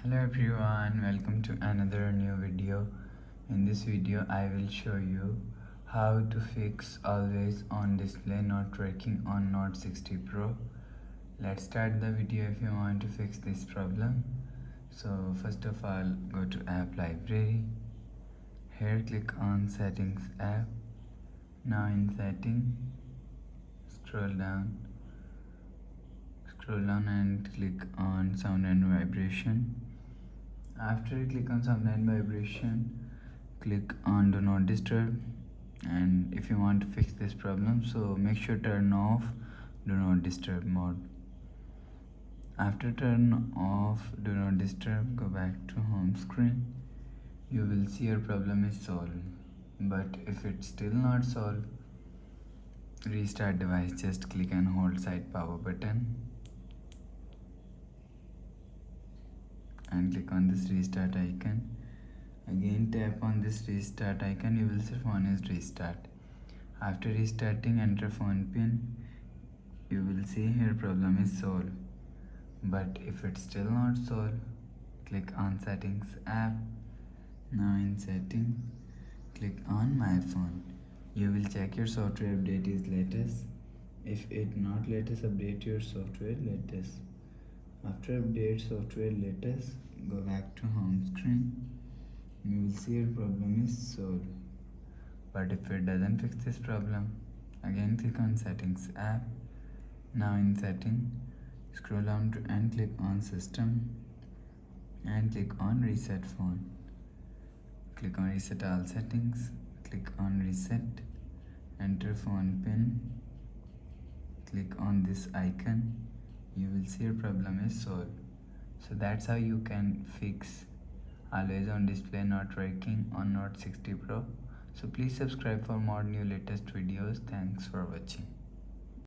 Hello everyone, welcome to another new video. In this video I will show you how to fix always on display not working on Note 60 Pro. Let's start the video if you want to fix this problem. So first of all, go to app library. Here click on settings app. Now in setting, scroll down and click on sound and vibration. After you click on sound and vibration, click on do not disturb. And if you want to fix this problem, so make sure turn off do not disturb mode. After turn off do not disturb, go back to home screen. You will see your problem is solved. But if it's still not solved, restart device. Just click and hold side power button and click on this restart icon. Again tap on this restart icon. You will see phone is restart. After restarting, enter phone pin. You will see here problem is solved. But if it's still not solved, click on settings app. Now in setting, click on my phone. You will check your software update is latest. If it not latest, update your software latest. After update software latest, go back to home screen. You will see your problem is solved. But if it doesn't fix this problem, again click on settings app. Now in setting, scroll down to and click on system and click on reset phone. Click on reset all settings, click on reset, enter phone pin, click on this icon. You will see your problem is solved. So that's how you can fix always on display not working on Note 60 Pro. So please subscribe for more new latest videos. Thanks for watching.